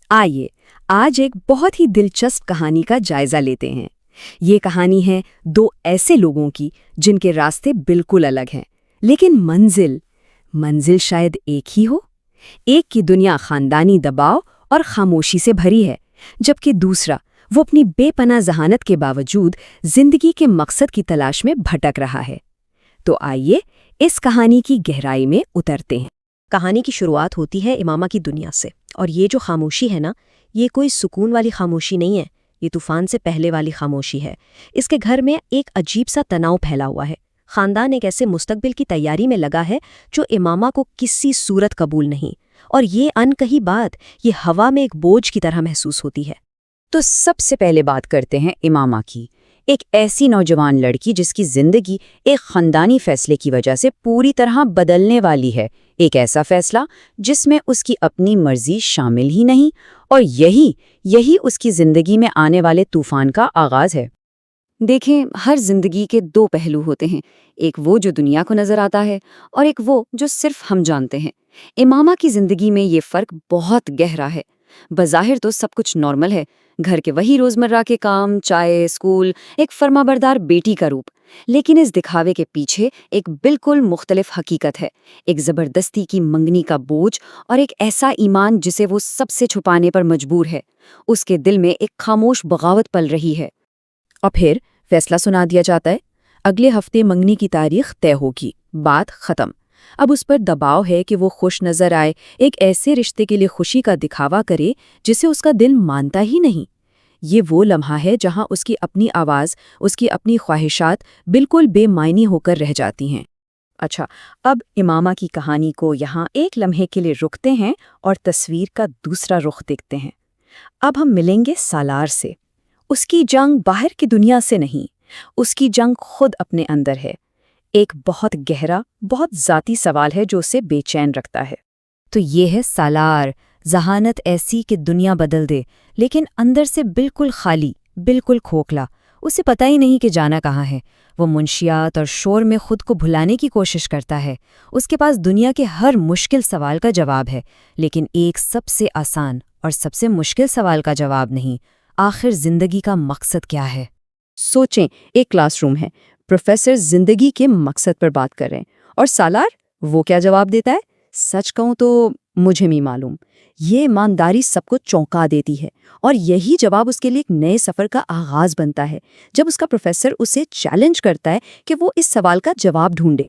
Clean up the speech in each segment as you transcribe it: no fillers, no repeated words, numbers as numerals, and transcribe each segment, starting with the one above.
آئیے آج ایک بہت ہی دلچسپ کہانی کا جائزہ لیتے ہیں۔ یہ کہانی ہے دو ایسے لوگوں کی جن کے راستے بالکل الگ ہیں، لیکن منزل شاید ایک ہی ہو۔ ایک کی دنیا خاندانی دباؤ اور خاموشی سے بھری ہے، جبکہ دوسرا وہ اپنی بے پناہ ذہانت کے باوجود زندگی کے مقصد کی تلاش میں بھٹک رہا ہے۔ تو آئیے اس کہانی کی گہرائی میں اترتے ہیں۔ کہانی کی شروعات ہوتی ہے امامہ کی دنیا سے، اور یہ جو خاموشی ہے نا، یہ کوئی سکون والی خاموشی نہیں ہے، یہ طوفان سے پہلے والی خاموشی ہے۔ اس کے گھر میں ایک عجیب سا تناؤ پھیلا ہوا ہے۔ خاندان ایک ایسے مستقبل کی تیاری میں لگا ہے جو امامہ کو کسی صورت قبول نہیں، اور یہ ان کہی بات یہ ہوا میں ایک بوجھ کی طرح محسوس ہوتی ہے۔ تو سب سے پہلے بات کرتے ہیں امامہ کی، ایک ایسی نوجوان لڑکی جس کی زندگی ایک خاندانی فیصلے کی وجہ سے پوری طرح بدلنے والی ہے۔ ایک ایسا فیصلہ جس میں اس کی اپنی مرضی شامل ہی نہیں، اور یہی اس کی زندگی میں آنے والے طوفان کا آغاز ہے۔ دیکھیں، ہر زندگی کے دو پہلو ہوتے ہیں، ایک وہ جو دنیا کو نظر آتا ہے اور ایک وہ جو صرف ہم جانتے ہیں۔ امامہ کی زندگی میں یہ فرق بہت گہرا ہے۔ بظاہر تو سب کچھ نارمل ہے، گھر کے وہی روزمرہ کے کام، چائے، اسکول، ایک فرمانبردار بیٹی کا روپ، لیکن اس دکھاوے کے پیچھے ایک بالکل مختلف حقیقت ہے، ایک زبردستی کی منگنی کا بوجھ اور ایک ایسا ایمان جسے وہ سب سے چھپانے پر مجبور ہے۔ اس کے دل میں ایک خاموش بغاوت پل رہی ہے۔ اور پھر فیصلہ سنا دیا جاتا ہے، اگلے ہفتے منگنی کی تاریخ طے ہوگی، بات ختم۔ اب اس پر دباؤ ہے کہ وہ خوش نظر آئے، ایک ایسے رشتے کے لیے خوشی کا دکھاوا کرے جسے اس کا دل مانتا ہی نہیں۔ یہ وہ لمحہ ہے جہاں اس کی اپنی آواز، اس کی اپنی خواہشات بالکل بے معنی ہو کر رہ جاتی ہیں۔ اچھا، اب امامہ کی کہانی کو یہاں ایک لمحے کے لیے رکتے ہیں اور تصویر کا دوسرا رخ دیکھتے ہیں۔ اب ہم ملیں گے سالار سے۔ اس کی جنگ باہر کی دنیا سے نہیں، اس کی جنگ خود اپنے اندر ہے۔ ایک بہت گہرا، بہت ذاتی سوال ہے جو اسے بے چین رکھتا ہے۔ تو یہ ہے سالار، ذہانت ایسی کہ دنیا بدل دے، لیکن اندر سے بالکل خالی، بالکل کھوکھلا۔ اسے پتہ ہی نہیں کہ جانا کہاں ہے۔ وہ منشیات اور شور میں خود کو بھلانے کی کوشش کرتا ہے۔ اس کے پاس دنیا کے ہر مشکل سوال کا جواب ہے، لیکن ایک سب سے آسان اور سب سے مشکل سوال کا جواب نہیں۔ آخر زندگی کا مقصد کیا ہے؟ سوچیں، ایک کلاس روم ہے، پروفیسر زندگی کے مقصد پر بات کر رہے ہیں، اور سالار وہ کیا جواب دیتا ہے؟ سچ کہوں تو مجھے نہیں معلوم۔ یہ ایمانداری سب کو چونکا دیتی ہے، اور یہی جواب اس کے لیے ایک نئے سفر کا آغاز بنتا ہے، جب اس کا پروفیسر اسے چیلنج کرتا ہے کہ وہ اس سوال کا جواب ڈھونڈے۔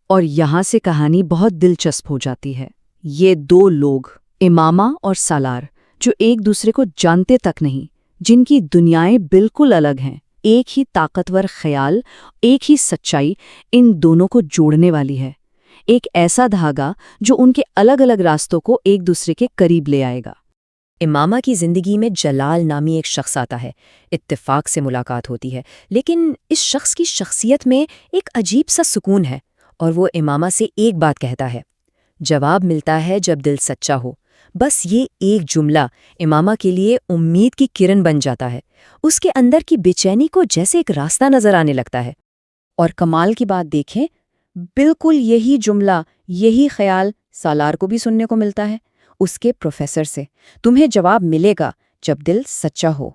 اور یہاں سے کہانی بہت دلچسپ ہو جاتی ہے۔ یہ دو لوگ، امامہ اور سالار، جو ایک دوسرے کو جانتے تک نہیں، جن کی دنیائیں بالکل الگ ہیں، ایک ہی طاقتور خیال، ایک ہی سچائی ان دونوں کو جوڑنے والی ہے۔ ایک ایسا دھاگا جو ان کے الگ الگ راستوں کو ایک دوسرے کے قریب لے آئے گا۔ امامہ کی زندگی میں جلال نامی ایک شخص آتا ہے، اتفاق سے ملاقات ہوتی ہے، لیکن اس شخص کی شخصیت میں ایک عجیب سا سکون ہے، اور وہ امامہ سے ایک بات کہتا ہے۔ جواب ملتا ہے جب دل سچا ہو۔ بس یہ ایک جملہ امامہ کے لیے امید کی کرن بن جاتا ہے۔ اس کے اندر کی بے چینی کو جیسے ایک راستہ نظر آنے لگتا ہے۔ اور کمال کی بات دیکھیں، بالکل یہی جملہ، یہی خیال سالار کو بھی سننے کو ملتا ہے، اس کے پروفیسر سے۔ تمہیں جواب ملے گا جب دل سچا ہو۔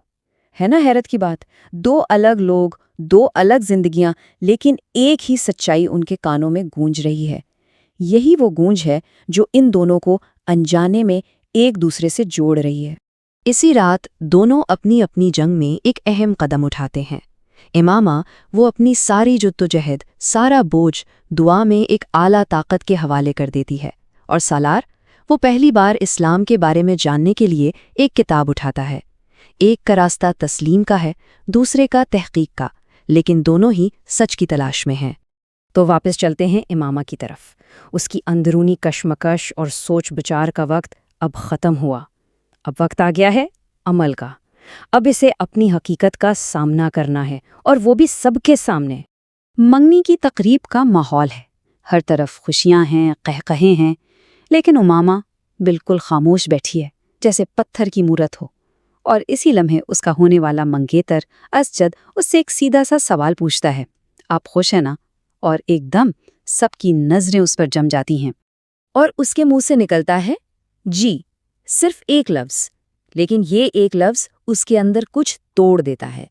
ہے نا حیرت کی بات؟ دو الگ لوگ، دو الگ زندگیاں، لیکن ایک ہی سچائی ان کے کانوں میں گونج رہی ہے۔ یہی وہ گونج ہے جو ان دونوں کو انجانے میں ایک دوسرے سے جوڑ رہی ہے۔ اسی رات دونوں اپنی اپنی جنگ میں ایک اہم قدم اٹھاتے ہیں۔ امامہ وہ اپنی ساری جدوجہد، سارا بوجھ دعا میں ایک اعلیٰ طاقت کے حوالے کر دیتی ہے، اور سالار وہ پہلی بار اسلام کے بارے میں جاننے کے لیے ایک کتاب اٹھاتا ہے۔ ایک کا راستہ تسلیم کا ہے، دوسرے کا تحقیق کا، لیکن دونوں ہی سچ کی تلاش میں ہیں۔ تو واپس چلتے ہیں امامہ کی طرف۔ اس کی اندرونی کشمکش اور سوچ بچار کا وقت اب ختم ہوا۔ اب وقت آ گیا ہے عمل کا۔ اب اسے اپنی حقیقت کا سامنا کرنا ہے، اور وہ بھی سب کے سامنے۔ منگنی کی تقریب کا ماحول ہے، ہر طرف خوشیاں ہیں، قہقہے ہیں، لیکن امامہ بالکل خاموش بیٹھی ہے، جیسے پتھر کی مورت ہو۔ اور اسی لمحے اس کا ہونے والا منگیتر اسجد اس سے ایک سیدھا سا سوال پوچھتا ہے، آپ خوش ہیں نا؟ اور ایک دم سب کی نظریں اس پر جم جاتی ہیں، اور اس کے منہ سے نکلتا ہے جی، صرف ایک لفظ، لیکن یہ ایک لفظ اس کے اندر کچھ توڑ دیتا ہے۔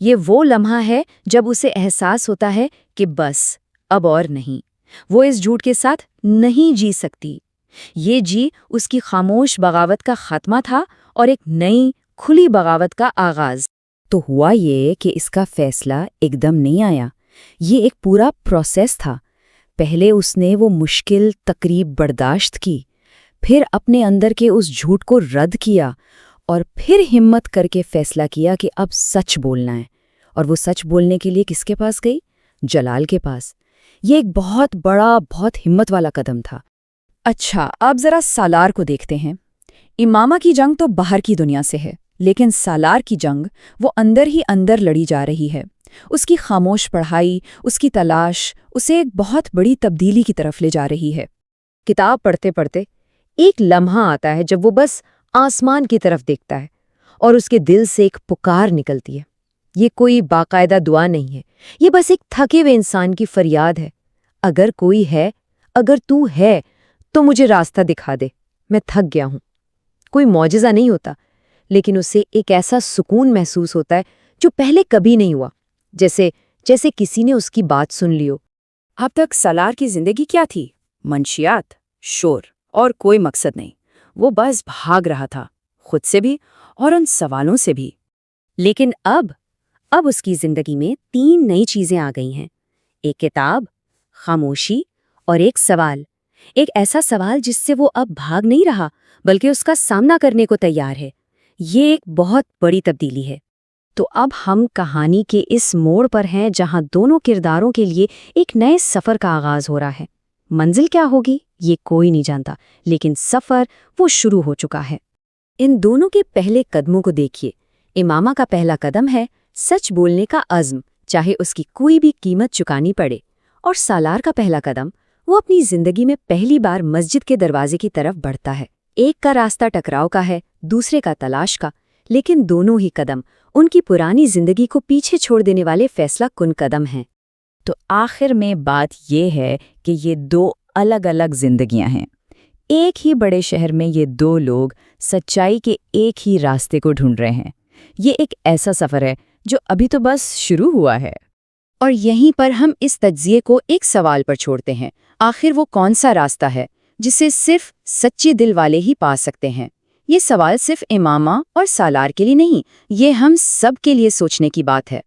یہ وہ لمحہ ہے جب اسے احساس ہوتا ہے کہ بس اب اور نہیں، وہ اس جھوٹ کے ساتھ نہیں جی سکتی۔ یہ جی اس کی خاموش بغاوت کا خاتمہ تھا اور ایک نئی کھلی بغاوت کا آغاز۔ تو ہوا یہ کہ اس کا فیصلہ ایک دم نہیں آیا، یہ ایک پورا پروسیس تھا۔ پہلے اس نے وہ مشکل تقریب برداشت کی، پھر اپنے اندر کے اس جھوٹ کو رد کیا، اور پھر ہمت کر کے فیصلہ کیا کہ اب سچ بولنا ہے۔ اور وہ سچ بولنے کے لیے کس کے پاس گئی؟ جلال کے پاس۔ یہ ایک بہت بڑا، بہت ہمت والا قدم تھا۔ اچھا، اب ذرا سالار کو دیکھتے ہیں۔ امامہ کی جنگ تو باہر کی دنیا سے ہے، لیکن سالار کی جنگ وہ اندر ہی اندر لڑی جا رہی ہے۔ اس کی خاموش پڑھائی، اس کی تلاش اسے ایک بہت بڑی تبدیلی کی طرف لے جا رہی ہے۔ کتاب پڑھتے پڑھتے ایک لمحہ آتا ہے جب وہ بس آسمان کی طرف دیکھتا ہے اور اس کے دل سے ایک پکار نکلتی ہے۔ یہ کوئی باقاعدہ دعا نہیں ہے، یہ بس ایک تھکے ہوئے انسان کی فریاد ہے۔ اگر کوئی ہے، اگر تو ہے تو مجھے راستہ دکھا دے، میں تھک گیا ہوں۔ کوئی معجزہ نہیں ہوتا، لیکن اسے ایک ایسا سکون محسوس ہوتا ہے جو پہلے کبھی نہیں ہوا، جیسے کسی نے اس کی بات سن لی ہو۔ اب تک سالار کی زندگی کیا تھی؟ منشیات، شور اور کوئی مقصد نہیں۔ وہ بس بھاگ رہا تھا، خود سے بھی اور ان سوالوں سے بھی۔ لیکن اب اس کی زندگی میں 3 نئی چیزیں آ گئی ہیں، ایک کتاب، خاموشی اور ایک سوال۔ ایک ایسا سوال جس سے وہ اب بھاگ نہیں رہا بلکہ اس کا سامنا کرنے کو تیار ہے۔ یہ ایک بہت بڑی تبدیلی ہے۔ تو اب ہم کہانی کے اس موڑ پر ہیں جہاں دونوں کرداروں کے لیے ایک نئے سفر کا آغاز ہو رہا ہے۔ منزل کیا ہوگی یہ کوئی نہیں جانتا، لیکن سفر وہ شروع ہو چکا ہے۔ ان دونوں کے پہلے قدموں کو دیکھیے۔ امامہ کا پہلا قدم ہے سچ بولنے کا عزم، چاہے اس کی کوئی بھی قیمت چکانی پڑے، اور سالار کا پہلا قدم وہ اپنی زندگی میں پہلی بار مسجد کے دروازے کی طرف بڑھتا ہے۔ ایک کا راستہ ٹکراؤ کا ہے، دوسرے کا تلاش کا، لیکن دونوں ہی قدم ان کی پرانی زندگی کو پیچھے چھوڑ دینے والے فیصلہ کن قدم ہیں۔ تو آخر میں بات یہ ہے کہ یہ 2 الگ الگ زندگیاں ہیں۔ ایک ہی بڑے شہر میں یہ 2 لوگ سچائی کے ایک ہی راستے کو ڈھونڈ رہے ہیں۔ یہ ایک ایسا سفر ہے جو ابھی تو بس شروع ہوا ہے۔ اور یہیں پر ہم اس تجزیے کو ایک سوال پر چھوڑتے ہیں، آخر وہ کون سا راستہ ہے جسے صرف سچے دل والے ہی پا سکتے ہیں؟ یہ سوال صرف امامہ اور سالار کے لیے نہیں، یہ ہم سب کے لیے سوچنے کی بات ہے۔